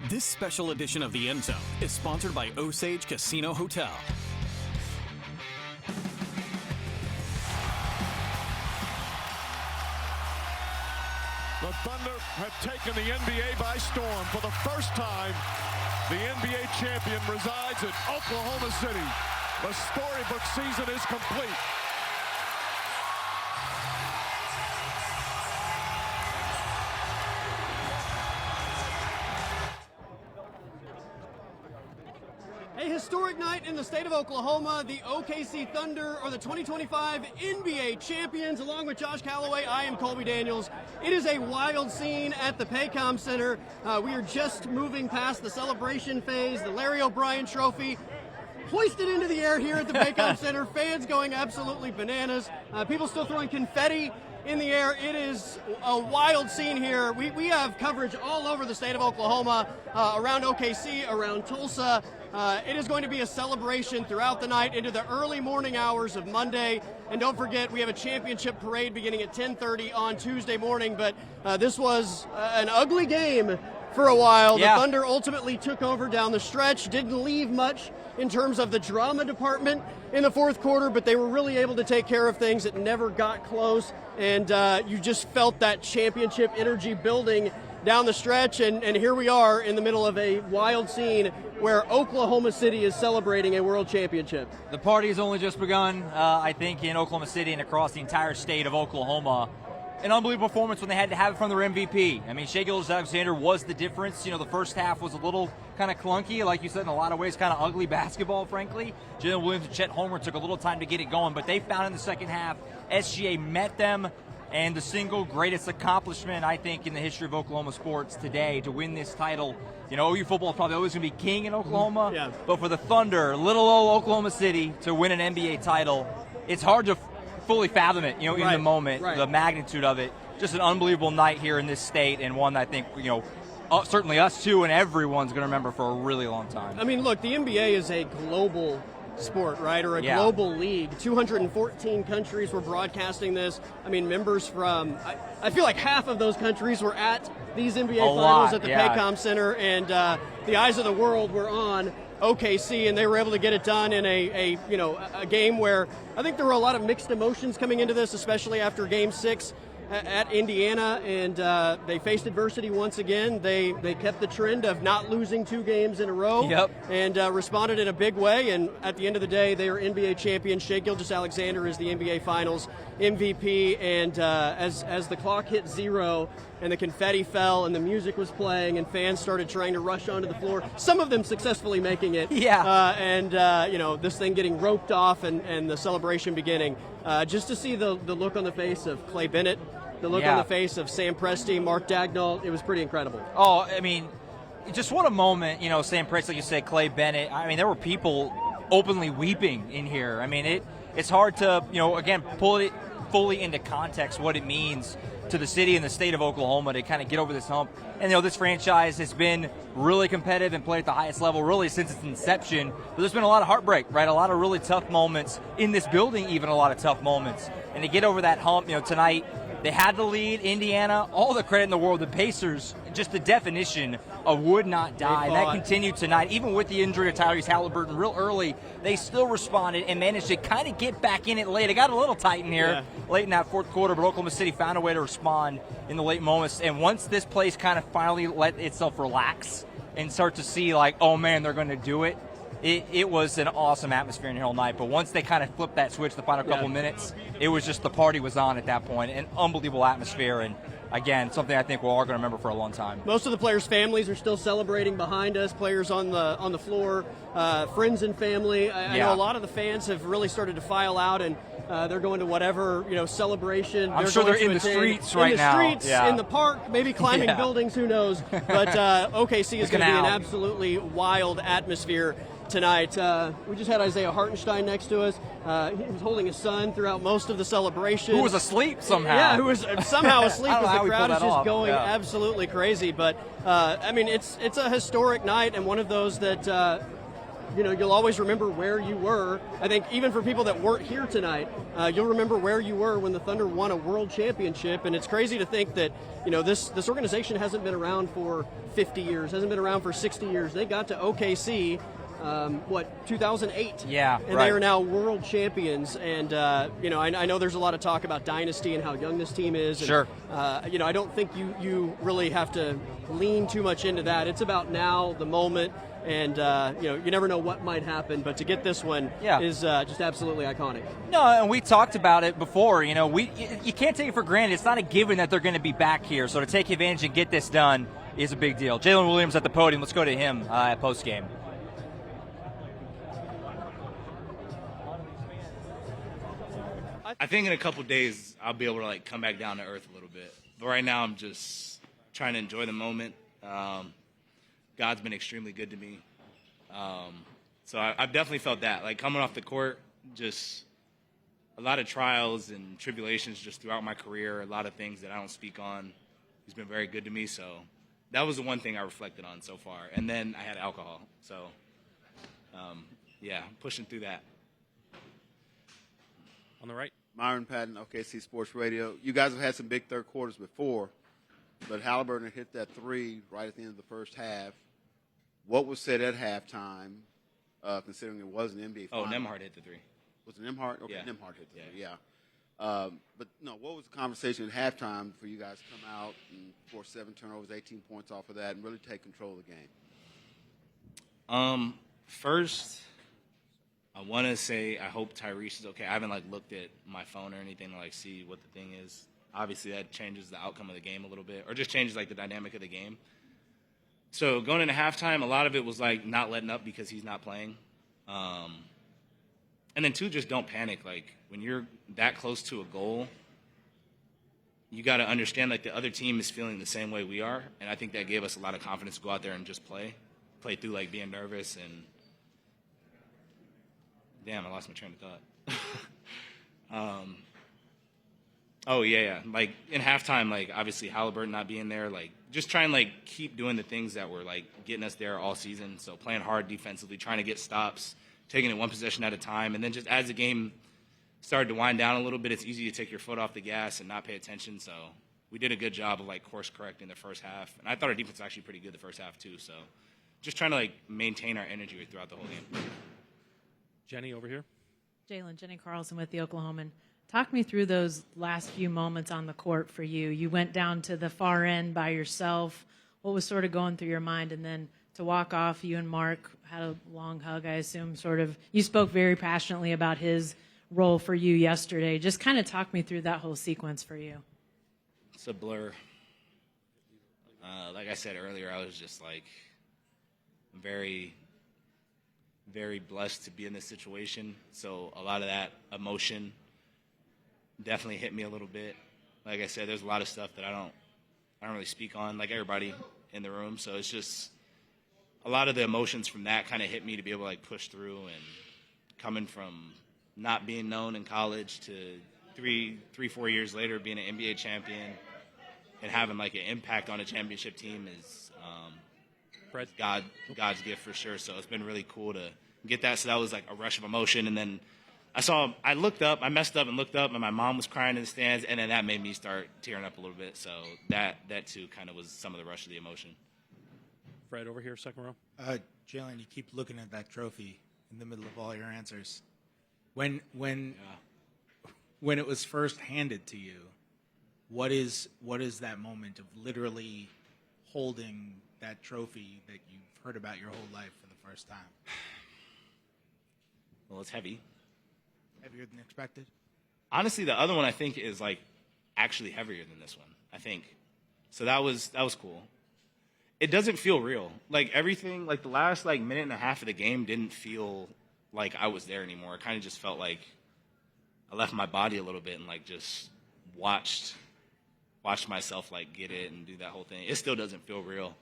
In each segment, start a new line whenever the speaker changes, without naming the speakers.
This special edition of The End Zone is sponsored by Osage Casino Hotel.
The Thunder have taken the NBA by storm. For the first time, the NBA champion resides in Oklahoma City. The storybook season is complete.
A historic night in the state of Oklahoma. The OKC Thunder are the 2025 NBA champions. Along with Josh Callaway, I am Colby Daniels. It is a wild scene at the Paycom Center. We are just moving past the celebration phase, the Larry O'Brien Trophy. Hoisted into the air here at the Paycom Center. Fans going absolutely bananas. People still throwing confetti in the air. It is a wild scene here. We have coverage all over the state of Oklahoma, around OKC, around Tulsa. It is going to be a celebration throughout the night into the early morning hours of Monday. And don't forget, we have a championship parade beginning at 10:30 on Tuesday morning. But this was an ugly game for a while.
Yeah.
The Thunder ultimately took over down the stretch, didn't leave much in terms of the drama department in the fourth quarter, but they were really able to take care of things. It never got close, and you just felt that championship energy building down the stretch, and here we are in the middle of a wild scene where Oklahoma City is celebrating a world championship.
The party has only just begun, I think, in Oklahoma City and across the entire state of Oklahoma. An unbelievable performance when they had to have it from their MVP. I mean, Shai Gilgeous-Alexander was the difference. You know, the first half was a little kind of clunky, like you said, in a lot of ways, kind of ugly basketball, frankly. Jalen Williams and Chet Holmgren took a little time to get it going, but they found in the second half, SGA met them, and the single greatest accomplishment, I think, in the history of Oklahoma sports today to win this title. You know, OU football is probably always going to be king in Oklahoma,
Yeah.
but for the Thunder, little old Oklahoma City, to win an NBA title, it's hard to fully fathom it, you know, in
Right,
the moment,
right.
the magnitude of it. Just an unbelievable night here in this state, and one that I think, you know, certainly us too, and everyone's going to remember for a really long time.
I mean, look, the NBA is a global sport, right, or a
Yeah.
global league. 214 countries were broadcasting this. I mean, members from, I feel like half of those countries were at these NBA finals
lot,
at the
yeah.
Paycom Center, and the eyes of the world were on OKC, and they were able to get it done in a game where I think there were a lot of mixed emotions coming into this, especially after Game 6 at Indiana, and they faced adversity once again. They kept the trend of not losing 2 games in a row,
Yep.
and responded in a big way. And at the end of the day, they are NBA champions. Shai Gilgeous-Alexander is the NBA Finals MVP. And as the clock hit 0 and the confetti fell and the music was playing and fans started trying to rush onto the floor, some of them successfully making it.
Yeah.
This thing getting roped off and the celebration beginning. Just to see the look on the face of Clay Bennett, the look
Yeah.
on the face of Sam Presti, Mark Dagnall, it was pretty incredible.
Oh, I mean, just what a moment, you know, Sam Presti, like you said, Clay Bennett. I mean, there were people openly weeping in here. I mean, it's hard to, you know, again, pull it fully into context what it means to the city and the state of Oklahoma to kind of get over this hump. And, you know, this franchise has been really competitive and played at the highest level really since its inception. But there's been a lot of heartbreak, right? A lot of really tough moments in this building, even a lot of tough moments. And to get over that hump, you know, tonight, they had to lead Indiana. All the credit in the world. The Pacers, just the definition of would not die. That continued tonight. Even with the injury of Tyrese Halliburton real early, they still responded and managed to kind of get back in it late. It got a little tight in here late in that fourth quarter, but Oklahoma City found a way to respond in the late moments. And once this place kind of finally let itself relax and start to see, like, oh, man, they're going to do it, it was an awesome atmosphere in here all night. But once they kind of flipped that switch the final couple minutes, it was just the party was on at that point. An unbelievable atmosphere, and again, something I think we're all going to remember for a long time.
Most of the players' families are still celebrating behind us, players on the floor, friends and family. I know a lot of the fans have really started to file out, and they're going to whatever, you know, celebration.
I'm sure they're in the streets right now.
In the streets, in the park, maybe climbing buildings, who knows. But OKC is going to be an absolutely wild atmosphere tonight. We just had Isaiah Hartenstein next to us. He was holding his son throughout most of the celebration.
Who was asleep somehow.
Yeah, who was somehow asleep as the crowd is just
off.
going absolutely crazy. But, I mean, it's a historic night and one of those that you'll always remember where you were. I think even for people that weren't here tonight, you'll remember where you were when the Thunder won a world championship. And it's crazy to think that, this organization hasn't been around for 50 years, hasn't been around for 60 years. They got to OKC, 2008?
Yeah,
and
right.
They are now world champions. And, I know there's a lot of talk about dynasty and how young this team is. And,
sure.
I don't think you really have to lean too much into that. It's about now, the moment. And, you never know what might happen, but to get this one is just absolutely iconic.
No, and we talked about it before. You can't take it for granted. It's not a given that they're going to be back here. So to take advantage and get this done is a big deal. Jalen Williams at the podium. Let's go to him at postgame.
I think in a couple days I'll be able to come back down to earth a little bit. But right now I'm just trying to enjoy the moment. God's been extremely good to me. So I've definitely felt that. Coming off the court, just a lot of trials and tribulations just throughout my career, a lot of things that I don't speak on. He's been very good to me. So that was the one thing I reflected on so far. And then I had alcohol. So, pushing through that.
On the right.
Myron Patton, OKC Sports Radio. You guys have had some big third quarters before, but Halliburton hit that three right at the end of the first half. What was said at halftime, considering it was an NBA final?
Oh, Nembhard hit the three.
Was it Nembhard? Okay,
yeah.
Nembhard hit the three, yeah. But, no, what was the conversation at halftime for you guys to come out and force 7 turnovers, 18 points off of that, and really take control of the game?
First, I want to say I hope Tyrese is okay. I haven't looked at my phone or anything to see what the thing is. Obviously, that changes the outcome of the game a little bit, or just changes the dynamic of the game. So going into halftime, a lot of it was not letting up because he's not playing, and then 2, just don't panic. When you're that close to a goal, you got to understand the other team is feeling the same way we are, and I think that gave us a lot of confidence to go out there and just play through being nervous and. Damn, I lost my train of thought. In halftime, obviously Halliburton not being there, just trying to keep doing the things that were getting us there all season. So playing hard defensively, trying to get stops, taking it one possession at a time, and then just as the game started to wind down a little bit, it's easy to take your foot off the gas and not pay attention. So we did a good job of course correcting the first half, and I thought our defense was actually pretty good the first half too. So just trying to maintain our energy throughout the whole game.
Jenny over here.
Jalen, Jenny Carlson with the Oklahoman. Talk me through those last few moments on the court for you. You went down to the far end by yourself. What was sort of going through your mind? And then to walk off, you and Mark had a long hug, I assume, you spoke very passionately about his role for you yesterday. Just kind of talk me through that whole sequence for you.
It's a blur. Like I said earlier, I was just very, very blessed to be in this situation. So a lot of that emotion definitely hit me a little bit. Like I said, there's a lot of stuff that I don't really speak on, like everybody in the room. So it's just a lot of the emotions from that kind of hit me to be able to push through, and coming from not being known in college to 3-4 years later being an NBA champion and having an impact on a championship team is God's gift for sure. So it's been really cool to get that. So that was a rush of emotion. And then I looked up, I messed up and looked up, and my mom was crying in the stands, and then that made me start tearing up a little bit. So that too kind of was some of the rush of the emotion.
Fred over here, second row.
Jalen, you keep looking at that trophy in the middle of all your answers. When it was first handed to you, what is that moment of literally holding that trophy that you've heard about your whole life for the first time?
Well, it's heavy.
Heavier than expected?
Honestly, the other one I think is actually heavier than this one, I think. So that was cool. It doesn't feel real. Everything, the last minute and a half of the game didn't feel like I was there anymore. It kind of just felt like I left my body a little bit and just watched myself get it and do that whole thing. It still doesn't feel real.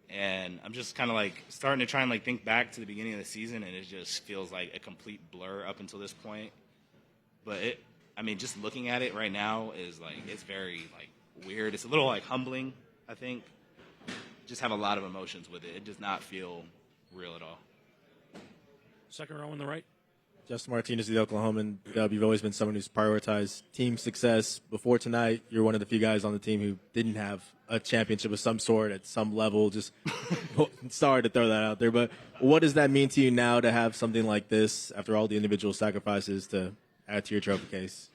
And I'm just kind of starting to try and think back to the beginning of the season, and it just feels like a complete blur up until this point. But just looking at it right now is it's very weird. It's a little humbling, I think. Just have a lot of emotions with it. It does not feel real at all.
Second row on the right.
Justin Martinez, the Oklahoman. You've always been someone who's prioritized team success. Before tonight, you're one of the few guys on the team who didn't have a championship of some sort at some level. Just sorry to throw that out there, but what does that mean to you now to have something like this after all the individual sacrifices to add to your trophy case?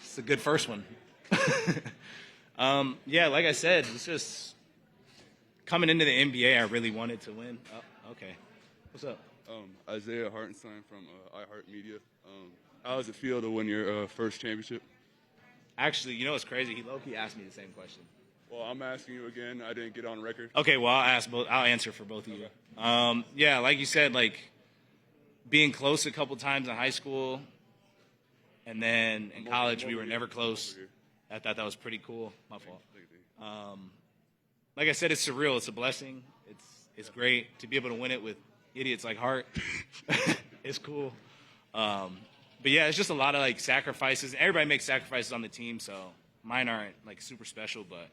It's a good first one. Yeah, like I said, it's just coming into the NBA, I really wanted to win. Oh, okay. What's up?
Isaiah Hartenstein from iHeartMedia. How does it feel to win your first championship?
Actually, you know what's crazy? He low-key asked me the same question.
Well, I'm asking you again. I didn't get on record.
Okay, well, I'll answer for both of you. Yeah, like you said, like being close a couple times in high school, and then in college we were never close. I thought that was pretty cool. My fault. Like I said, it's surreal. It's a blessing. It's great to be able to win it with idiots like Hart. It's cool. But yeah, it's just a lot of like sacrifices. Everybody makes sacrifices on the team, so mine aren't like super special, but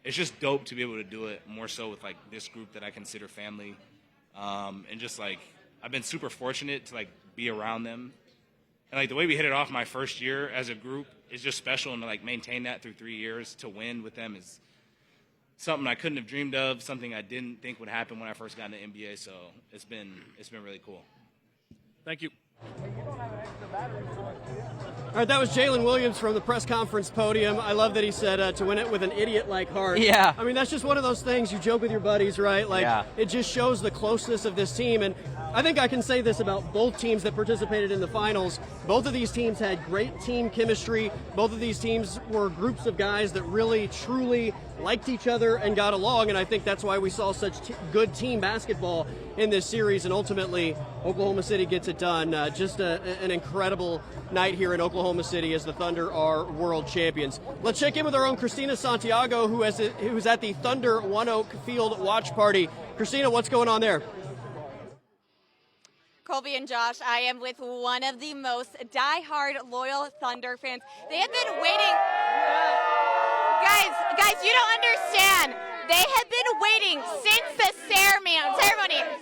it's just dope to be able to do it more so with like this group that I consider family. And just like I've been super fortunate to like be around them. And like the way we hit it off my first year as a group is just special, and to like maintain that through 3 years to win with them is something I couldn't have dreamed of, something I didn't think would happen when I first got into the NBA. So it's been really cool.
Thank you.
All right, that was Jalen Williams from the press conference podium. I love that he said to win it with an idiot like Hart.
Yeah.
I mean, that's just one of those things you joke with your buddies, right? Like,
yeah.
It just shows the closeness of this team. And I think I can say this about both teams that participated in the finals. Both of these teams had great team chemistry. Both of these teams were groups of guys that really, truly liked each other and got along. And I think that's why we saw such good team basketball in this series. And ultimately, Oklahoma City gets it done. Just an incredible night here in Oklahoma City as the Thunder are world champions. Let's check in with our own Christina Santiago, who's at the Thunder One Oak Field watch party. Christina, what's going on there?
Colby and Josh, I am with one of the most die-hard loyal Thunder fans. They have been waiting. Guys, you don't understand. They have been waiting since the ceremony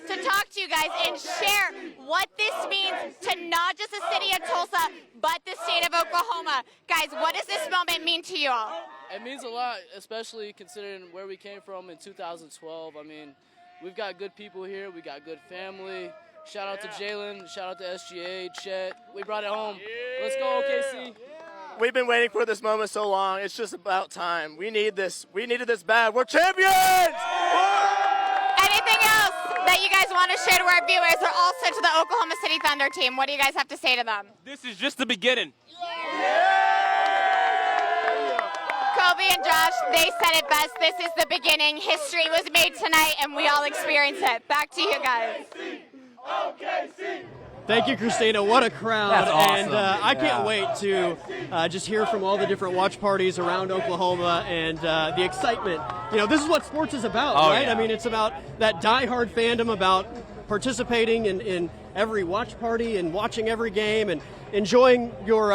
to talk to you guys and share what this means to not just the city of Tulsa, but the state of Oklahoma. Guys, what does this moment mean to you all?
It means a lot, especially considering where we came from in 2012. I mean, we've got good people here. We got good family. Shout out to Jalen. Shout out to SGA, Chet. We brought it home. Let's go, OKC.
We've been waiting for this moment so long. It's just about time. We need this. We needed this bad. We're champions!
Anything else that you guys want to share to our viewers or also to the Oklahoma City Thunder team? What do you guys have to say to them?
This is just the beginning.
Colby and Josh, they said it best. This is the beginning. History was made tonight, and we all experienced it. Back to you guys.
Thank you, Christina. What a crowd.
That's awesome.
And I can't wait to just hear from all the different watch parties around Oklahoma and the excitement. You know, this is what sports is about, right?
Yeah.
I mean, it's about that diehard fandom, about participating in every watch party and watching every game and enjoying your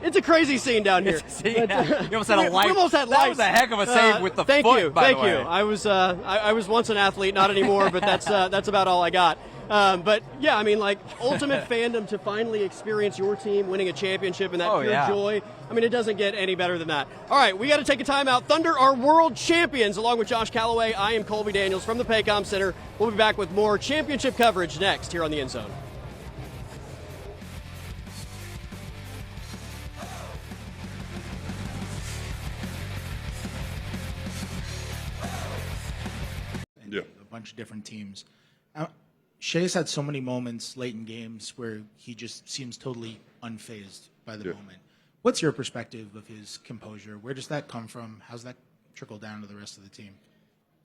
it's a crazy scene down here.
You almost had a light.
We almost had
that
lights.
was a heck of a save with the
thank
foot,
you,
by
thank
the way.
you. I was once an athlete, not anymore, but that's about all I got. But yeah, I mean, like ultimate fandom to finally experience your team winning a championship and that pure joy. I mean, it doesn't get any better than that. All right, we got to take a timeout. Thunder are world champions. Along with Josh Callaway, I am Colby Daniels from the Paycom Center. We'll be back with more championship coverage next here on the End Zone.
A bunch of different teams. Shea's had so many moments late in games where he just seems totally unfazed by the moment. What's your perspective of his composure? Where does that come from? How's that trickle down to the rest of the team?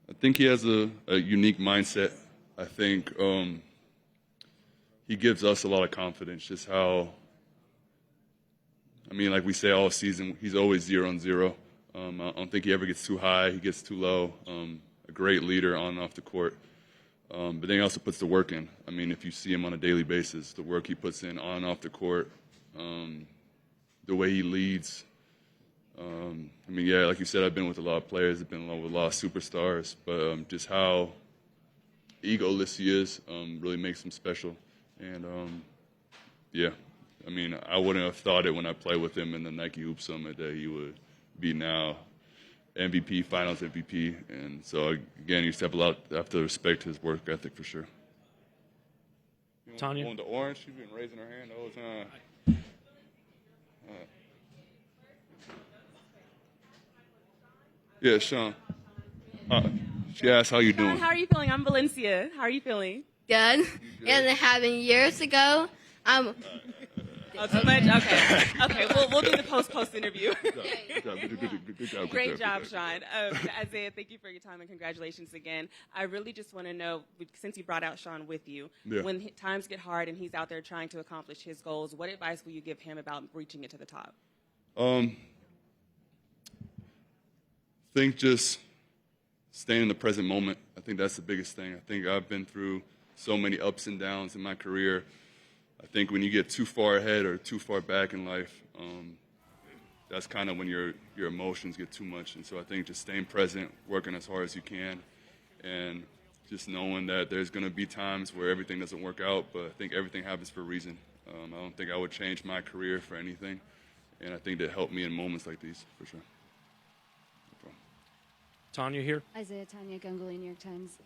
I think he has a unique mindset. I think he gives us a lot of confidence, just how, I mean, like we say all season, he's always 0-on-0. I don't think he ever gets too high, he gets too low. A great leader on and off the court. But then he also puts the work in. I mean, if you see him on a daily basis, the work he puts in on and off the court, the way he leads. I mean, yeah, like you said, I've been with a lot of players, I've been with a lot of superstars, but just how egoless he is really makes him special. And, yeah, I mean, I wouldn't have thought it when I played with him in the Nike Hoop Summit that he would be now MVP, Finals MVP. And so, again, you have to respect his work ethic for sure.
Tanya?
On the orange, she's been raising her hand the whole time. Yeah, Sean. She asked, how you doing?
How are you feeling? I'm Valencia. How are you feeling?
Good. And it happened years ago.
Oh, too much? Okay. Okay, we'll do the post interview.
Good job.
Great job, Sean. Isaiah, thank you for your time and congratulations again. I really just want to know, since you brought out Sean with you, when times get hard and he's out there trying to accomplish his goals, what advice will you give him about reaching it to the top?
Think just staying in the present moment. I think that's the biggest thing. I think I've been through so many ups and downs in my career. I think when you get too far ahead or too far back in life, that's kind of when your emotions get too much. And so I think just staying present, working as hard as you can, and just knowing that there's going to be times where everything doesn't work out, but I think everything happens for a reason. I don't think I would change my career for anything, and I think that helped me in moments like these, for sure.
Tanya here.
Isaiah, Tanya Gunguli, New York Times.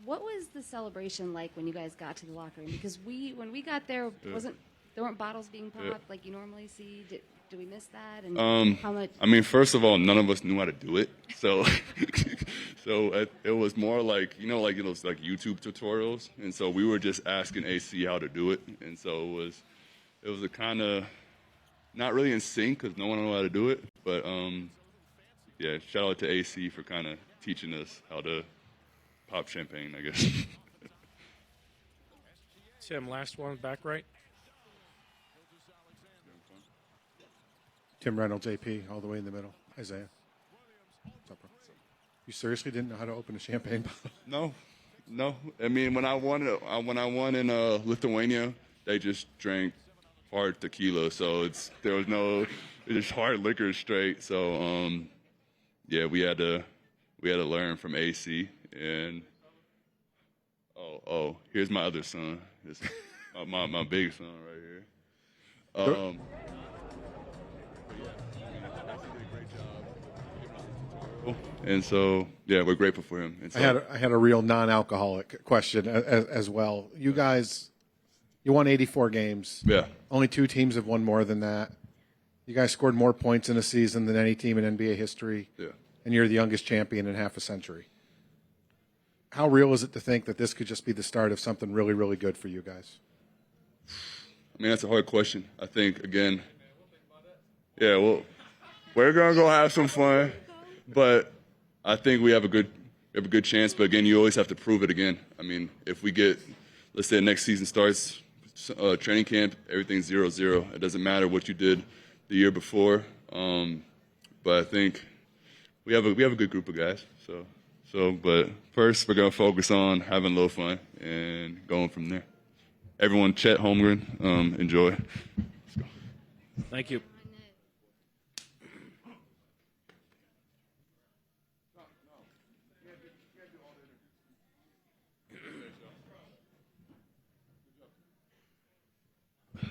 What was the celebration like when you guys got to the locker room? Because when we got there, there weren't bottles being popped like you normally see. Do we miss that? And how much?
I mean, first of all, none of us knew how to do it, so it was more like like YouTube tutorials, and so we were just asking AC how to do it, and so it was a kind of not really in sync because no one knew how to do it, but yeah, shout out to AC for kind of teaching us how to pop champagne, I guess.
Tim, last one, back right.
Tim Reynolds, AP, all the way in the middle. Isaiah. What's up, bro? You seriously didn't know how to open a champagne bottle?
No. I mean, when I won in Lithuania, they just drank hard tequila, so there was no just hard liquor straight. So yeah, we had to learn from AC. And here's my other son. It's my big son right here. And so, yeah, we're grateful for him. And so,
I had a real non-alcoholic question as well. You guys, you won 84 games.
Yeah.
Only 2 teams have won more than that. You guys scored more points in a season than any team in NBA history.
Yeah.
And you're the youngest champion in half a century. How real is it to think that this could just be the start of something really, really good for you guys?
I mean, that's a hard question. I think, again, yeah, well, we're going to go have some fun, but I think we have a good chance. But, again, you always have to prove it again. I mean, if we get, let's say the next season starts, training camp, everything's 0-0. It doesn't matter what you did the year before. But I think we have a good group of guys. But first we're gonna focus on having a little fun and going from there. Everyone, Chet Holmgren, enjoy. Let's go.
Thank you.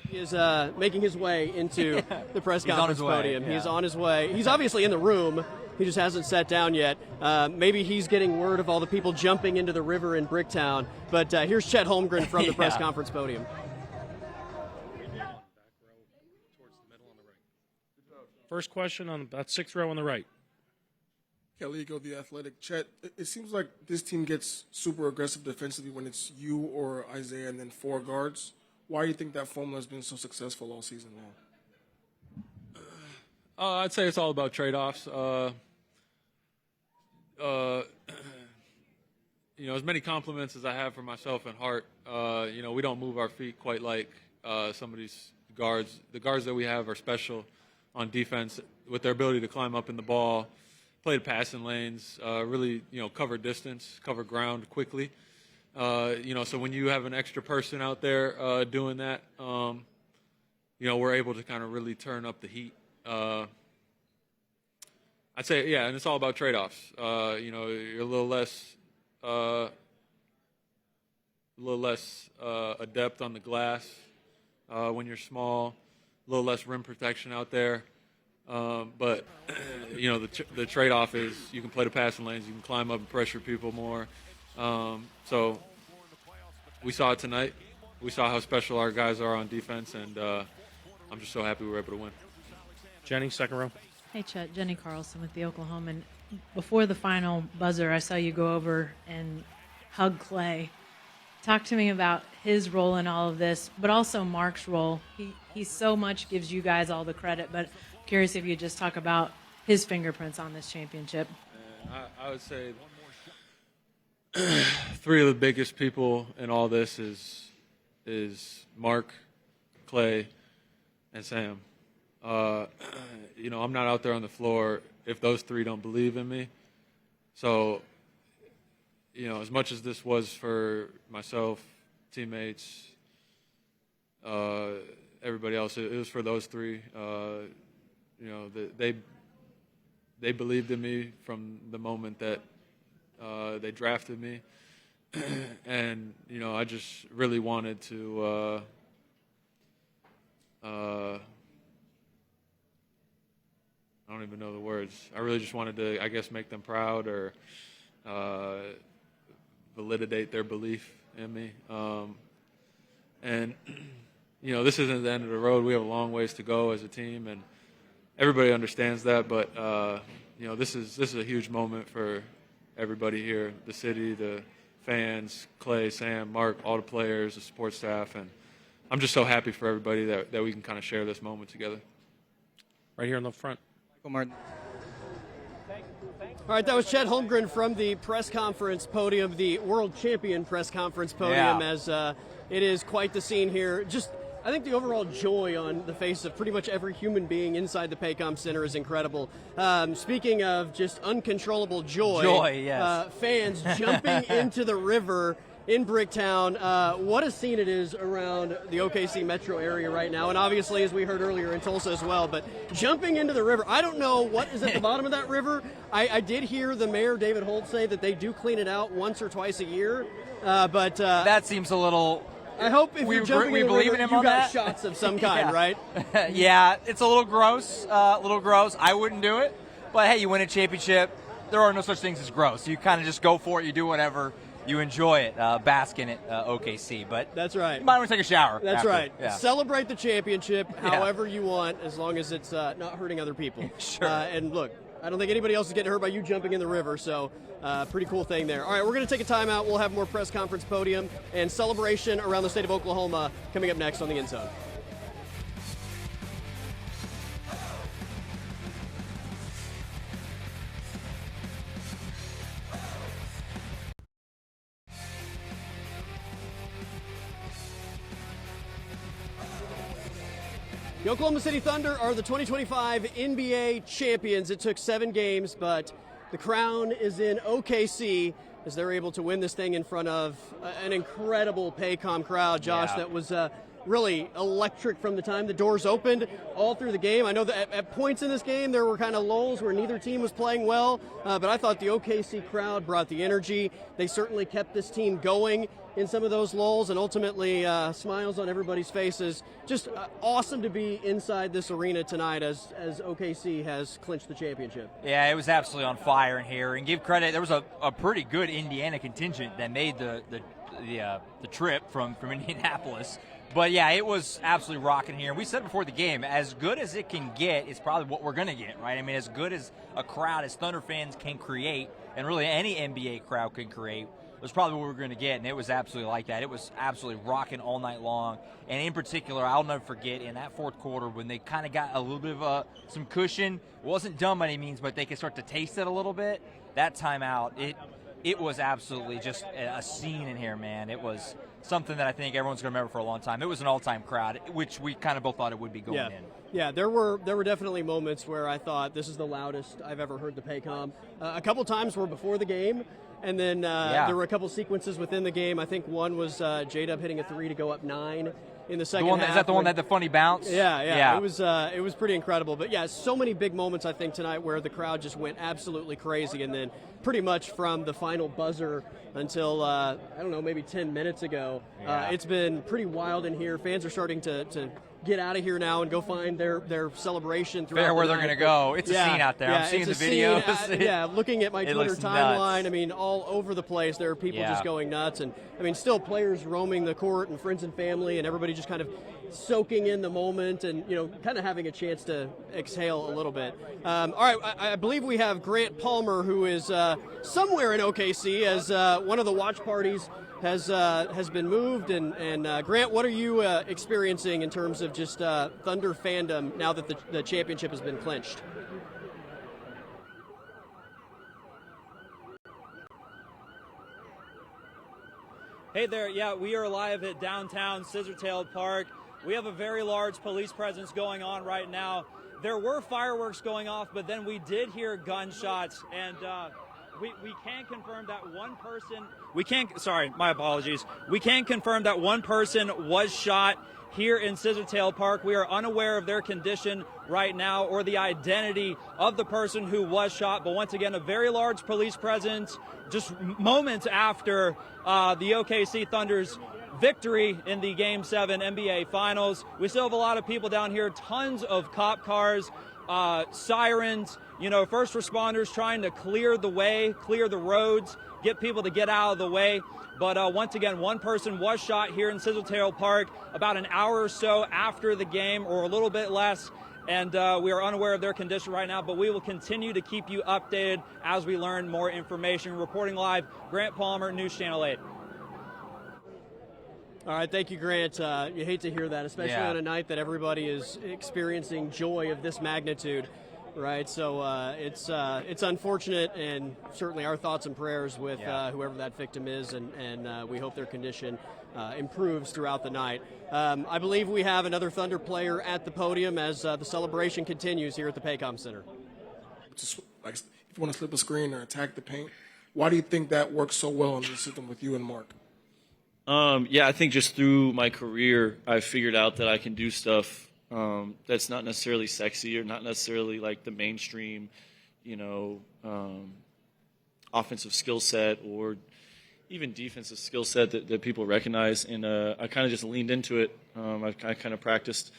He is making his way into the press conference podium.
Yeah.
He's on his way. He's obviously in the room. He just hasn't sat down yet. Maybe he's getting word of all the people jumping into the river in Bricktown. But here's Chet Holmgren from the press conference podium.
First question on that 6th row on the right.
Kelly, go the Athletic. Chet, it seems like this team gets super aggressive defensively when it's you or Isaiah and then 4 guards. Why do you think that formula has been so successful all season long?
I'd say it's all about trade-offs. As many compliments as I have for myself and Hart, we don't move our feet quite like some of these guards. The guards that we have are special on defense with their ability to climb up in the ball, play the passing lanes, really, cover distance, cover ground quickly. So when you have an extra person out there doing that, we're able to kind of really turn up the heat. I'd say, and it's all about trade-offs. You're a little less little less adept on the glass when you're small, a little less rim protection out there. But the trade-off is you can play the passing lanes, you can climb up and pressure people more. So we saw it tonight. We saw how special our guys are on defense, and I'm just so happy we were able to win.
Jenny, second row.
Hey, Chet. Jenny Carlson with the Oklahoman. Before the final buzzer, I saw you go over and hug Clay. Talk to me about his role in all of this, but also Mark's role. He so much gives you guys all the credit, but curious if you just talk about his fingerprints on this championship.
I would say three of the biggest people in all this is Mark, Clay, and Sam. I'm not out there on the floor if those three don't believe in me. So, as much as this was for myself, teammates, everybody else, it was for those three. They believed in me from the moment that they drafted me. And, I just really wanted to I don't even know the words. I really just wanted to, I guess, make them proud or validate their belief in me. This isn't the end of the road. We have a long ways to go as a team, and everybody understands that. But this is a huge moment for everybody here, the city, the fans, Clay, Sam, Mark, all the players, the support staff, and I'm just so happy for everybody that we can kind of share this moment together.
Right here in the front.
Martin. All right, that was Chet Holmgren from the press conference podium, the world champion press conference podium, as it is quite the scene here. Just, I think the overall joy on the face of pretty much every human being inside the Paycom Center is incredible. Speaking of just uncontrollable joy, fans jumping into the river in Bricktown. What a scene it is around the OKC metro area right now, and obviously, as we heard earlier, in Tulsa as well. But jumping into the river, I don't know what is at the bottom of that river. I did hear the mayor, David Holt, say that they do clean it out once or twice a year. But
that seems a little...
I hope if you're jumping in the river, you got
that?
shots of some kind, right?
Yeah, it's a little gross. I wouldn't do it. But, hey, you win a championship. There are no such things as gross. You kind of just go for it. You do whatever. You enjoy it, bask in it, OKC. But
that's right.
You might want to take a shower.
That's
after.
right.
Yeah.
Celebrate the championship however you want, as long as it's not hurting other people.
Sure.
And look, I don't think anybody else is getting hurt by you jumping in the river, so pretty cool thing there. All right, we're going to take a timeout. We'll have more press conference podium and celebration around the state of Oklahoma coming up next on the End Zone. The Oklahoma City Thunder are the 2025 NBA champions. It took 7 games, but the crown is in OKC as they're able to win this thing in front of an incredible Paycom crowd, Josh, that was really electric from the time the doors opened all through the game. I know that at points in this game there were kind of lulls where neither team was playing well, but I thought the OKC crowd brought the energy. They certainly kept this team going in some of those lulls, and ultimately smiles on everybody's faces. Just awesome to be inside this arena tonight as OKC has clinched the championship.
Yeah, it was absolutely on fire in here. And give credit, there was a pretty good Indiana contingent that made the trip from Indianapolis. But yeah, it was absolutely rocking here. We said before the game, as good as it can get is probably what we're going to get, right? I mean, as good as a crowd as Thunder fans can create, and really any NBA crowd can create, was probably what we were going to get, and it was absolutely like that. It was absolutely rocking all night long. And in particular, I'll never forget in that fourth quarter when they kind of got a little bit of some cushion. It wasn't dumb by any means, but they could start to taste it a little bit. That timeout, it was absolutely just a scene in here, man. It was something that I think everyone's going to remember for a long time. It was an all-time crowd, which we kind of both thought it would be going in.
Yeah, there were definitely moments where I thought this is the loudest I've ever heard the Paycom. A couple times were before the game, And then there were a couple sequences within the game. I think one was J-Dub hitting a 3 to go up 9 in the second half.
Is that the one that had the funny bounce?
Yeah. It was pretty incredible. But yeah, so many big moments I think tonight where the crowd just went absolutely crazy, and then pretty much from the final buzzer until I don't know, maybe 10 minutes ago, it's been pretty wild in here. Fans are starting to get out of here now and go find their celebration throughout
Fair where
the
they're
night.
going to go. It's a scene out there. I'm seeing the videos.
Looking at my
It
Twitter
looks
timeline,
nuts.
I mean, all over the place, there are people just going nuts. And, I mean, still players roaming the court and friends and family and everybody just kind of soaking in the moment and, kind of having a chance to exhale a little bit. All right, I believe we have Grant Palmer, who is somewhere in OKC as one of the watch parties has been moved. And Grant, what are you experiencing in terms of just Thunder fandom now that the championship has been clinched?
Hey there, yeah, we are live at downtown Scissortail Park. We have a very large police presence going on right now. There were fireworks going off, but then we did hear gunshots, and we can confirm that one person... my apologies. We can confirm that one person was shot here in Scissortail Park. We are unaware of their condition right now or the identity of the person who was shot, but once again, a very large police presence just moments after the OKC Thunder's victory in the Game 7 NBA Finals. We still have a lot of people down here, tons of cop cars, sirens, first responders trying to clear the way, clear the roads, get people to get out of the way. But once again, one person was shot here in Scissortail Park about an hour or so after the game, or a little bit less, and we are unaware of their condition right now, but we will continue to keep you updated as we learn more information. Reporting live, Grant Palmer, News Channel 8.
All right, thank you, Grant. You hate to hear that, especially on a night that everybody is experiencing joy of this magnitude, right? So it's unfortunate, and certainly our thoughts and prayers with whoever that victim is, and we hope their condition improves throughout the night. I believe we have another Thunder player at the podium as the celebration continues here at the Paycom Center.
Just like if you want to flip a screen or attack the paint, why do you think that works so well in the system with you and Mark?
I think just through my career, I've figured out that I can do stuff that's not necessarily sexy or not necessarily like the mainstream, offensive skill set or even defensive skill set that people recognize. And I kind of just leaned into it. I kind of practiced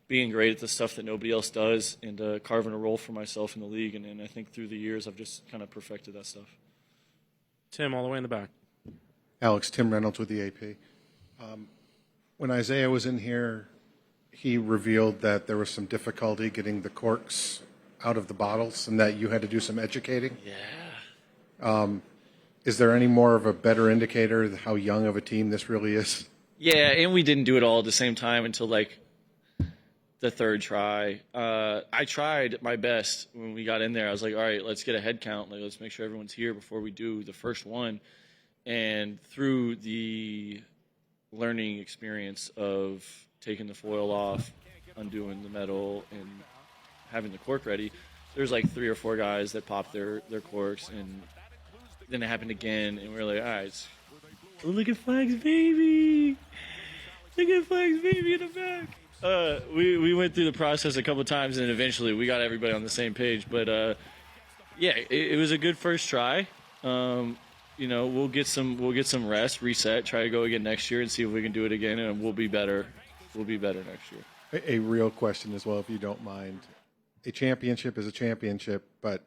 being great at the stuff that nobody else does and carving a role for myself in the league. And I think through the years, I've just kind of perfected that stuff.
Tim, all the way in the back.
Alex, Tim Reynolds with the AP. When Isaiah was in here, he revealed that there was some difficulty getting the corks out of the bottles and that you had to do some educating.
Yeah.
Is there any more of a better indicator of how young of a team this really is?
Yeah, and we didn't do it all at the same time until like the third try. I tried my best when we got in there. I was like, all right, let's get a head count. Like, let's make sure everyone's here before we do the first one. And through the learning experience of taking the foil off, undoing the metal, and having the cork ready, there's like 3 or 4 guys that popped their corks, and then it happened again, and we were like, all right, look at Flag's baby! Look at Flag's baby in the back! We went through the process a couple times, and eventually we got everybody on the same page. But it was a good first try. We'll get some rest, reset, try to go again next year, and see if we can do it again, and we'll be better. We'll be better next year.
A real question as well, if you don't mind. A championship is a championship, but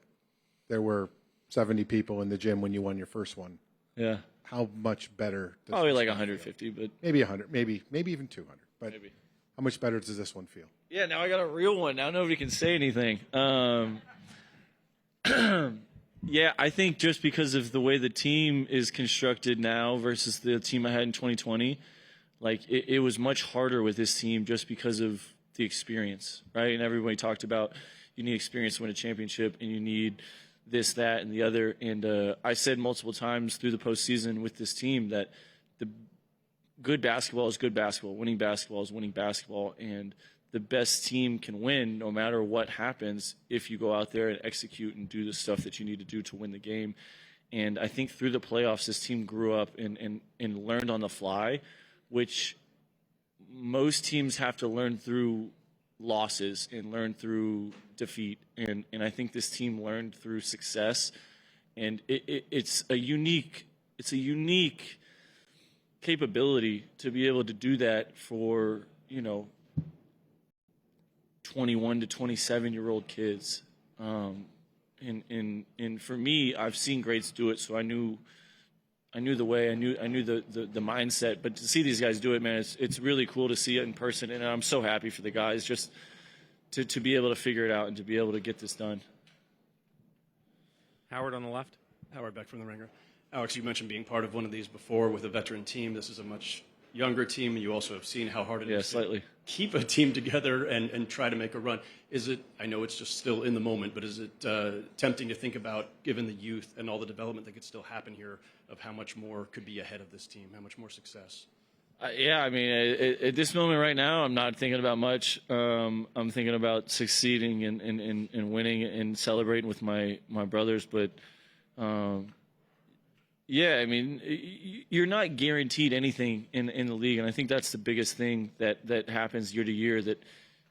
there were 70 people in the gym when you won your first one.
Yeah.
How much better? Does
Probably
this
like
one
150,
feel?
but
maybe 100, maybe even 200. But
maybe.
How much better does this one feel?
Yeah, now I got a real one. Now nobody can say anything. Yeah, I think just because of the way the team is constructed now versus the team I had in 2020, like it was much harder with this team just because of the experience, right? And everybody talked about you need experience to win a championship, and you need this, that, and the other. And I said multiple times through the postseason with this team that the good basketball is good basketball, winning basketball is winning basketball, and the best team can win no matter what happens if you go out there and execute and do the stuff that you need to do to win the game. And I think through the playoffs, this team grew up and learned on the fly, which most teams have to learn through losses and learn through defeat. And I think this team learned through success. And it's a unique capability to be able to do that for, 21 to 27-year-old kids. And for me, I've seen greats do it, so I knew the way, I knew the mindset. But to see these guys do it, man, it's really cool to see it in person, and I'm so happy for the guys just to be able to figure it out and to be able to get this done.
Howard on the left.
Howard Beck from The Ringer. Alex, you mentioned being part of one of these before with a veteran team. This is a much younger team. You also have seen how hard it is
slightly.
to keep a team together and try to make a run. Is it, I know it's just still in the moment, but is it tempting to think about, given the youth and all the development that could still happen here, of how much more could be ahead of this team, how much more success?
Yeah, I mean, at this moment right now, I'm not thinking about much. I'm thinking about succeeding and winning and celebrating with my brothers. But, yeah, I mean, you're not guaranteed anything in the league, and I think that's the biggest thing that happens year to year that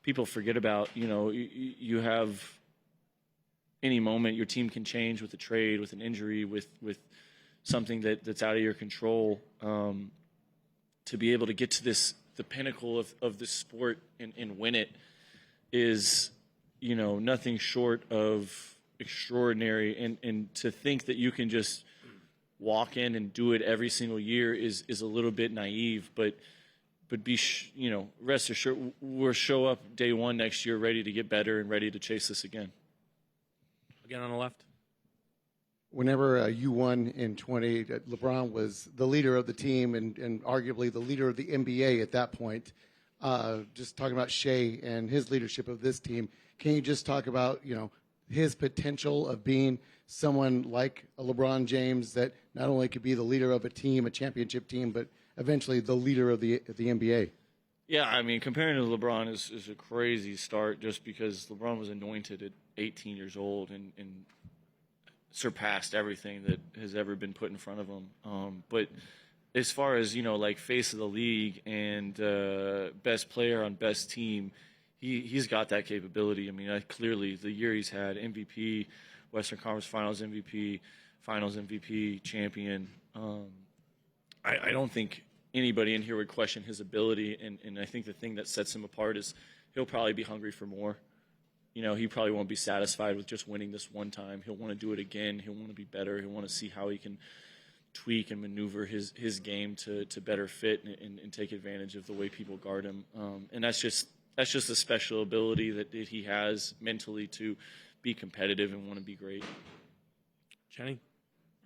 people forget about. You have any moment your team can change with a trade, with an injury, with something that's out of your control. To be able to get to the pinnacle of this sport and win it is, nothing short of extraordinary. And to think that you can just walk in and do it every single year is a little bit naive. But be rest assured, we'll show up day one next year ready to get better and ready to chase this again.
Again on the left.
Whenever you won in 20, LeBron was the leader of the team and arguably the leader of the NBA at that point. Just talking about Shea and his leadership of this team, can you just talk about, his potential of being someone like a LeBron James that not only could be the leader of a team, a championship team, but eventually the leader of the NBA?
Yeah, I mean, comparing to LeBron is a crazy start just because LeBron was anointed at 18 years old and surpassed everything that has ever been put in front of him. But as far as, face of the league and best player on best team, he's got that capability. I mean, clearly the year he's had, MVP, Western Conference Finals MVP, champion. I don't think anybody in here would question his ability, and I think the thing that sets him apart is he'll probably be hungry for more. He probably won't be satisfied with just winning this one time. He'll want to do it again. He'll want to be better. He'll want to see how he can tweak and maneuver his game to better fit and take advantage of the way people guard him. And that's just a special ability that he has mentally to be competitive and want to be great.
Jenny?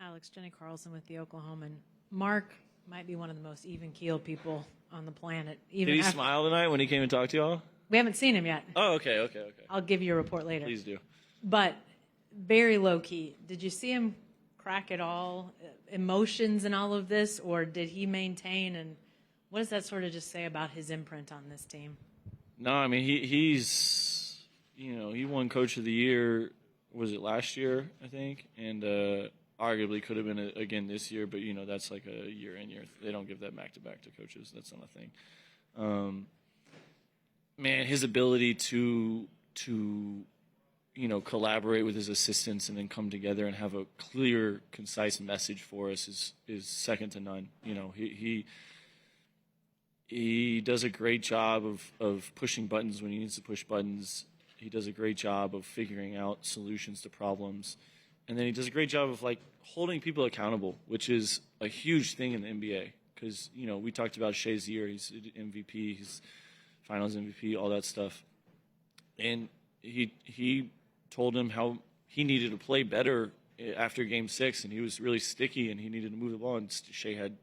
Alex, Jenny Carlson with the Oklahoman. Mark might be one of the most even-keeled people on the planet.
Did he smile tonight when he came and talked to y'all?
We haven't seen him yet.
Oh, okay.
I'll give you a report later.
Please do.
But very low-key. Did you see him crack at all? Emotions and all of this? Or did he maintain? And what does that sort of just say about his imprint on this team?
No, I mean, he's, he won Coach of the Year, was it last year, I think? And arguably could have been again this year, but, that's like a year in, year. They don't give that back-to-back to coaches. That's not a thing. Man, his ability to collaborate with his assistants and then come together and have a clear, concise message for us is second to none. He does a great job of pushing buttons when he needs to push buttons. He does a great job of figuring out solutions to problems. And then he does a great job of holding people accountable, which is a huge thing in the NBA. Because, we talked about Shea's year. He's MVP. He's Finals MVP, all that stuff. And he told him how he needed to play better after Game 6, and he was really sticky, and he needed to move the ball. And Shea had,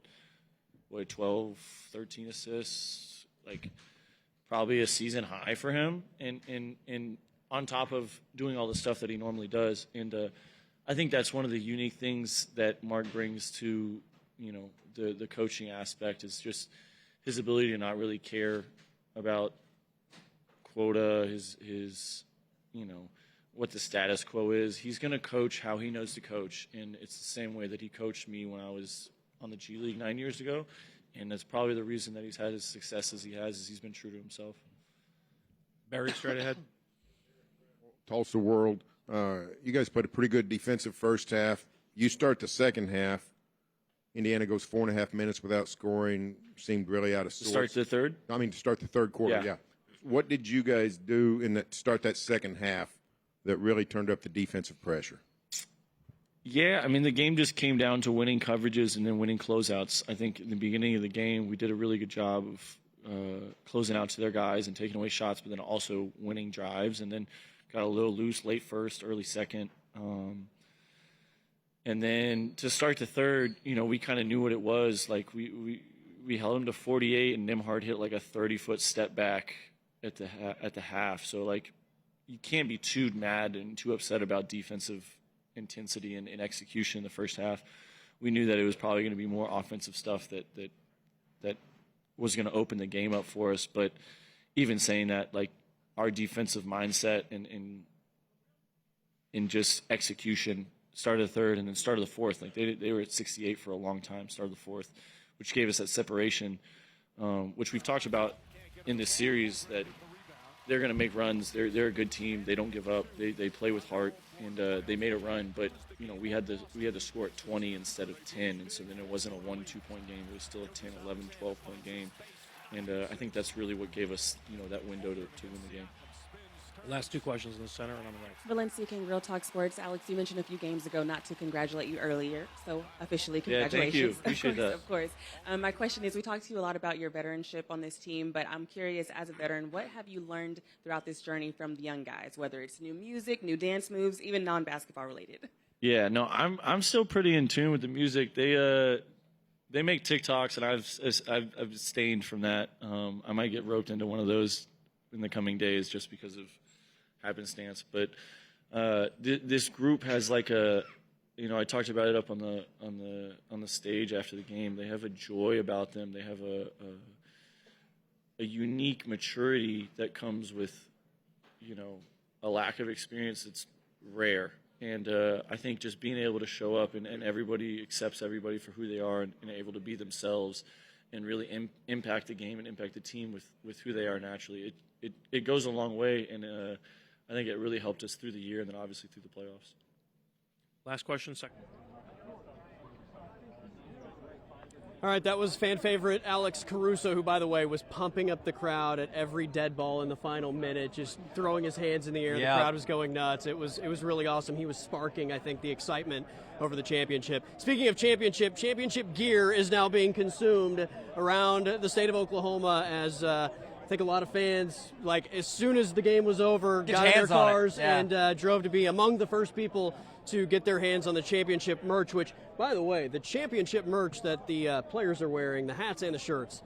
12, 13 assists, probably a season high for him, and on top of doing all the stuff that he normally does. And I think that's one of the unique things that Mark brings to, the coaching aspect is just his ability to not really care about quota, his what the status quo is. He's going to coach how he knows to coach, and it's the same way that he coached me when I was on the G League 9 years ago, and that's probably the reason that he's had as success as he has, is he's been true to himself.
Barry, straight ahead.
Tulsa World. You guys played a pretty good defensive first half. You start the second half. Indiana goes 4.5 minutes without scoring. Seemed really out of sorts.
Start the third?
I mean, to start the third quarter, yeah. What did you guys do start that second half that really turned up the defensive pressure?
Yeah, I mean, the game just came down to winning coverages and then winning closeouts. I think in the beginning of the game, we did a really good job of closing out to their guys and taking away shots, but then also winning drives, and then got a little loose late first, early second. And then to start the third, we kind of knew what it was. Like, we held them to 48, and Nimhard hit like a 30-foot step back at the half. So, like, you can't be too mad and too upset about defensive intensity and execution in the first half. We knew that it was probably going to be more offensive stuff that was going to open the game up for us. But even saying that, like, our defensive mindset and just execution started the third and then started the fourth. Like, they were at 68 for a long time, started the fourth, which gave us that separation, which we've talked about in this series, that they're going to make runs. They're a good team. They don't give up. They play with heart, and they made a run. But we had to score at 20 instead of 10, and so then it wasn't a 1-2-point game. It was still a 10, 11, 12-point game, and I think that's really what gave us that window to win the game.
Last two questions in the center and on the right.
Valencia King, Real Talk Sports. Alex, you mentioned a few games ago not to congratulate you earlier, so officially congratulations.
Yeah, thank you. Appreciate that.
Of course. My question is, we talked to you a lot about your veteranship on this team, but I'm curious, as a veteran, what have you learned throughout this journey from the young guys, whether it's new music, new dance moves, even non-basketball related?
Yeah, no, I'm still pretty in tune with the music. They make TikToks, and I've abstained from that. I might get roped into one of those in the coming days just because of happenstance. But this group has like I talked about it up on the stage after the game. They have a joy about them. They have a unique maturity that comes with a lack of experience that's rare. And I think just being able to show up and everybody accepts everybody for who they are and able to be themselves and really impact the game and impact the team with who they are naturally, it goes a long way, and I think it really helped us through the year and then obviously through the playoffs.
Last question, second.
All right, that was fan favorite Alex Caruso, who, by the way, was pumping up the crowd at every dead ball in the final minute, just throwing his hands in the air.
Yeah.
The crowd was going nuts. It was really awesome. He was sparking, I think, the excitement over the championship. Speaking of championship gear is now being consumed around the state of Oklahoma as I think a lot of fans, like, as soon as the game was over, got in their cars and drove to be among the first people to get their hands on the championship merch, which, by the way, the championship merch that the players are wearing, the hats and the shirts,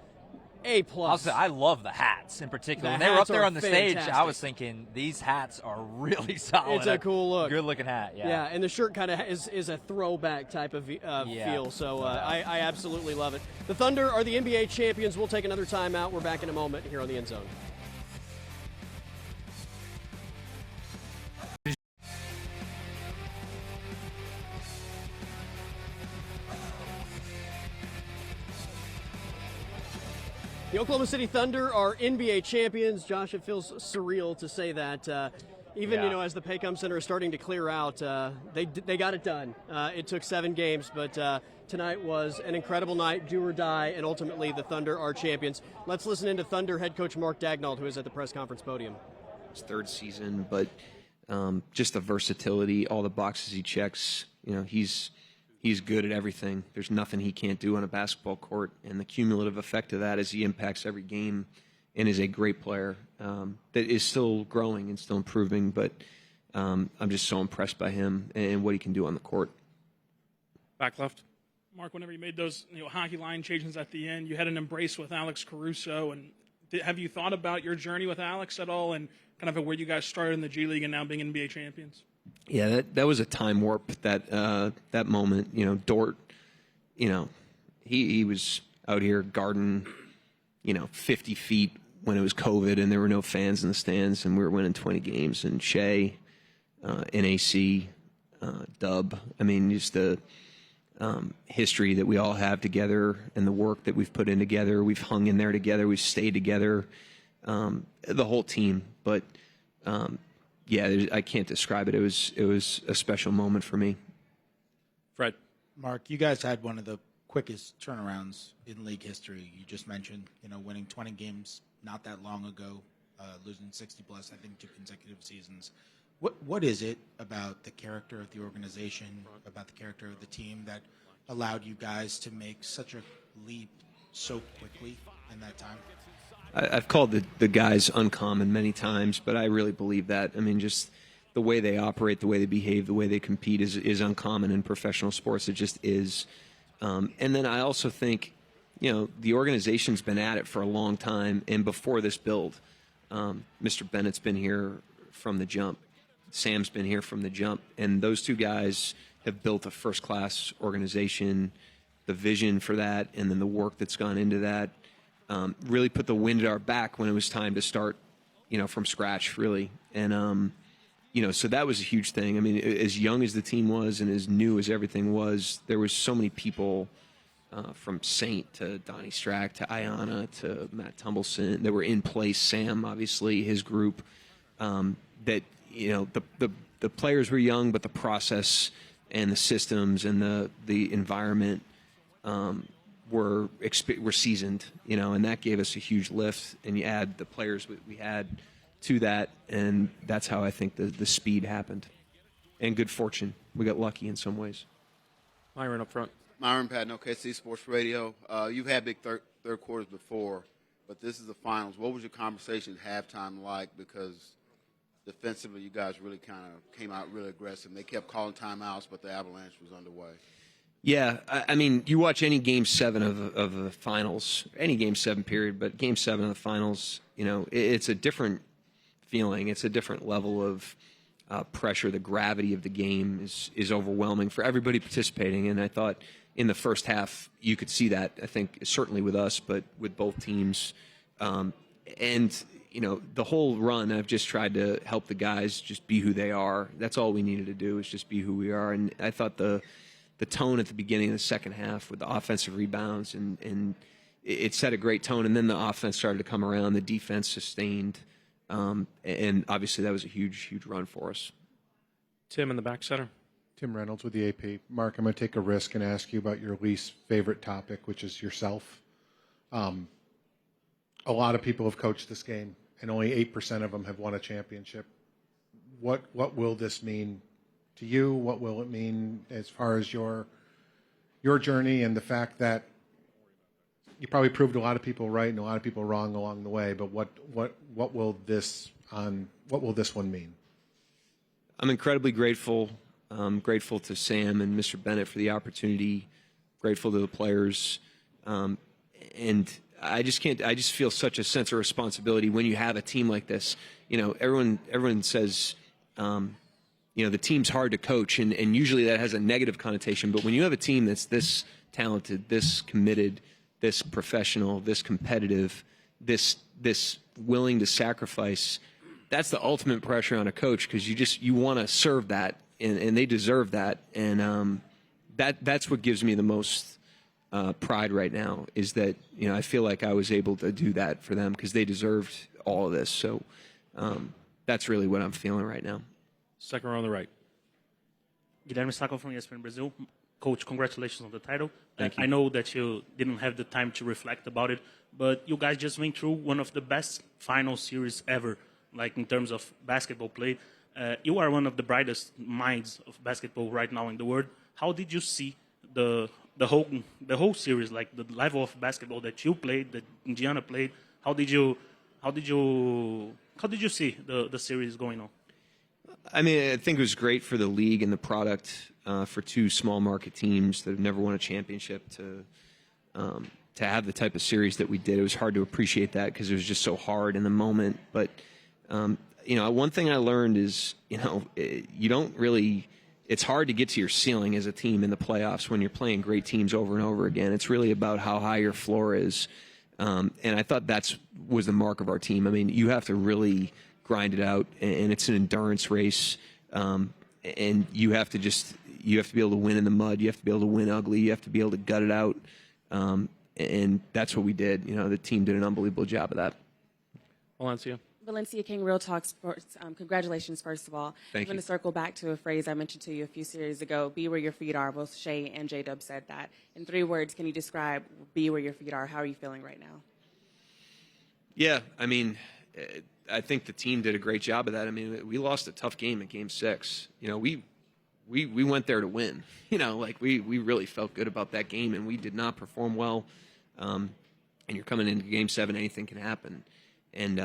A+.
I love the hats in particular. When they were up there on the stage, I was thinking these hats are really solid.
It's a cool look.
Good looking hat, yeah.
Yeah, and the shirt kind of is a throwback type of feel, so I absolutely love it. The Thunder are the NBA champions. We'll take another timeout. We're back in a moment here on the End Zone. The Oklahoma City Thunder are NBA champions. Josh, it feels surreal to say that. Even as the Paycom Center is starting to clear out, they got it done. It took 7 games, but tonight was an incredible night, do or die, and ultimately the Thunder are champions. Let's listen into Thunder head coach Mark Daigneault, who is at the press conference podium.
His third season, but just the versatility, all the boxes he checks. He's good at everything. There's nothing he can't do on a basketball court, and the cumulative effect of that is he impacts every game and is a great player that is still growing and still improving, but I'm just so impressed by him and what he can do on the court.
Back left.
Mark, whenever you made those hockey line changes at the end, you had an embrace with Alex Caruso. And have you thought about your journey with Alex at all and kind of where you guys started in the G League and now being NBA champions?
Yeah, that was a time warp, that moment. Dort, he was out here guarding, 50 feet when it was COVID and there were no fans in the stands and we were winning 20 games. And Shea, NAC, Dub. I mean, just the history that we all have together and the work that we've put in together. We've hung in there together. We've stayed together, the whole team. But I can't describe it. It was a special moment for me.
Fred.
Mark, you guys had one of the quickest turnarounds in league history. You just mentioned, winning 20 games not that long ago, losing 60 plus, I think, 2 consecutive seasons. What is it about the character of the organization, about the character of the team that allowed you guys to make such a leap so quickly in that time?
I've called the guys uncommon many times, but I really believe that. I mean, just the way they operate, the way they behave, the way they compete is uncommon in professional sports. It just is. And then I also think, the organization's been at it for a long time. And before this build, Mr. Bennett's been here from the jump. Sam's been here from the jump. And those two guys have built a first-class organization, the vision for that, and then the work that's gone into that. Really put the wind at our back when it was time to start, from scratch, really. And, so that was a huge thing. I mean, as young as the team was and as new as everything was, there was so many people from Saint to Donnie Strack to Ayanna to Matt Tumbleson that were in place. Sam, obviously, his group, that, the players were young, but the process and the systems and the environment were seasoned, and that gave us a huge lift. And you add the players we had to that, and that's how I think the speed happened. And good fortune. We got lucky in some ways.
Myron up front.
Myron Patton, OKC Sports Radio. You've had big third quarters before, but this is the finals. What was your conversation at halftime like? Because defensively, you guys really kind of came out really aggressive. They kept calling timeouts, but the avalanche was underway.
Yeah, I mean, you watch any Game 7 of the finals, any Game 7 period, but Game 7 of the finals, it's a different feeling. It's a different level of pressure. The gravity of the game is overwhelming for everybody participating. And I thought in the first half you could see that, I think, certainly with us, but with both teams. And, the whole run, I've just tried to help the guys just be who they are. That's all we needed to do, is just be who we are. And I thought the tone at the beginning of the second half with the offensive rebounds, and it set a great tone. And then the offense started to come around. The defense sustained. And obviously that was a huge, huge run for us.
Tim in the back center.
Tim Reynolds with the AP. Mark, I'm going to take a risk and ask you about your least favorite topic, which is yourself. A lot of people have coached this game, and only 8% of them have won a championship. What will this mean to you? What will it mean as far as your journey and the fact that you probably proved a lot of people right and a lot of people wrong along the way? But what will this one mean?
I'm incredibly grateful. I'm grateful to Sam and Mr. Bennett for the opportunity. Grateful to the players, and I just feel such a sense of responsibility when you have a team like this. Everyone says, the team's hard to coach, and usually that has a negative connotation. But when you have a team that's this talented, this committed, this professional, this competitive, this willing to sacrifice, that's the ultimate pressure on a coach, because you want to serve that, and they deserve that. And that's what gives me the most pride right now, is that I feel like I was able to do that for them, because they deserved all of this. So that's really what I'm feeling right now.
Second row on the right.
Guilherme Sacco from ESPN Brazil. Coach, congratulations on the title.
Thank you.
I know that you didn't have the time to reflect about it, but you guys just went through one of the best final series ever, like in terms of basketball play. You are one of the brightest minds of basketball right now in the world. How did you see the whole series, like the level of basketball that you played, that Indiana played? How did you see the series going on?
I mean, I think it was great for the league and the product, for two small market teams that have never won a championship to have the type of series that we did. It was hard to appreciate that because it was just so hard in the moment. But one thing I learned is, you don't really. It's hard to get to your ceiling as a team in the playoffs when you're playing great teams over and over again. It's really about how high your floor is. And I thought was the mark of our team. I mean, you have to really grind it out, and it's an endurance race. And you have to be able to win in the mud. You have to be able to win ugly. You have to be able to gut it out. And that's what we did. The team did an unbelievable job of that.
Valencia.
Valencia King, Real Talk Sports. Congratulations, first of all.
Thank
I'm going to circle back to a phrase I mentioned to you a few series ago. Be where your feet are. Both Shea and J-Dub said that. In 3 words, can you describe be where your feet are? How are you feeling right now?
Yeah, I mean, I think the team did a great job of that. I mean, we lost a tough game at Game 6. We went there to win. We really felt good about that game, and we did not perform well. And you're coming into Game 7, anything can happen. And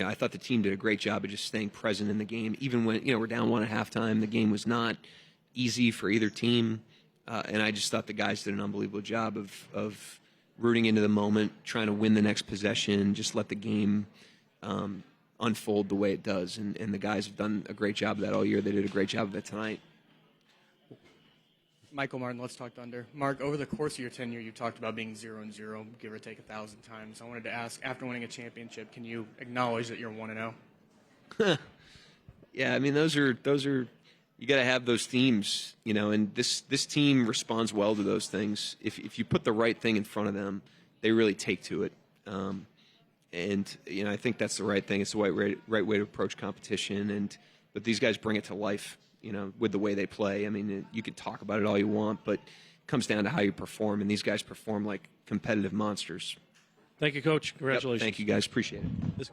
I thought the team did a great job of just staying present in the game, even when we're down 1 at halftime. The game was not easy for either team, and I just thought the guys did an unbelievable job of rooting into the moment, trying to win the next possession, just let the game unfold the way it does. And the guys have done a great job of that all year. They did a great job of it tonight.
Michael Martin, Let's Talk Thunder. Mark, over the course of your tenure, you talked about being 0-0, give or take 1,000 times. I wanted to ask, after winning a championship, can you acknowledge that you're 1-0?
Yeah, I mean, those are you got to have those themes, and this team responds well to those things. If you put the right thing in front of them, they really take to it. And I think that's the right thing. It's the right way to approach competition, but these guys bring it to life. With the way they play. I mean, you could talk about it all you want, but it comes down to how you perform, and these guys perform like competitive monsters.
Thank you, Coach. Congratulations.
Yep, thank you, guys. Appreciate it.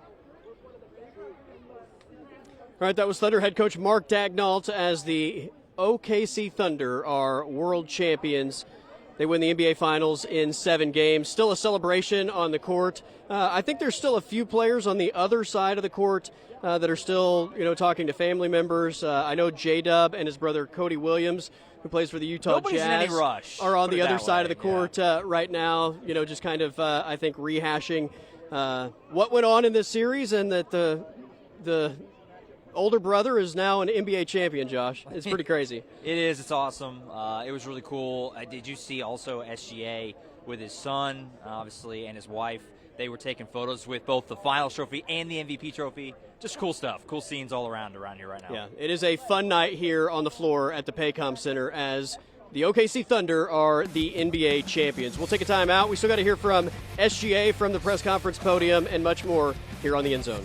All right, that was Thunder head coach Mark Daignault as the OKC Thunder are world champions. They win the NBA Finals in 7 games. Still a celebration on the court. I think there's still a few players on the other side of the court that are still, talking to family members. I know J-Dub and his brother Cody Williams, who plays for the Utah
Nobody's
Jazz,
in any rush.
are on
Put
the
it
other
that
side
way,
of the court right now. Just kind of, I think, rehashing what went on in this series, and that the older brother is now an NBA champion, Josh. It's pretty crazy.
It is. It's awesome. It was really cool. Did you see also SGA with his son, obviously, and his wife? They were taking photos with both the Finals trophy and the MVP trophy. Just cool stuff. Cool scenes all around here right now.
Yeah, it is a fun night here on the floor at the Paycom Center as the OKC Thunder are the NBA champions. We'll take a time out. We still got to hear from SGA from the press conference podium and much more here on the End Zone.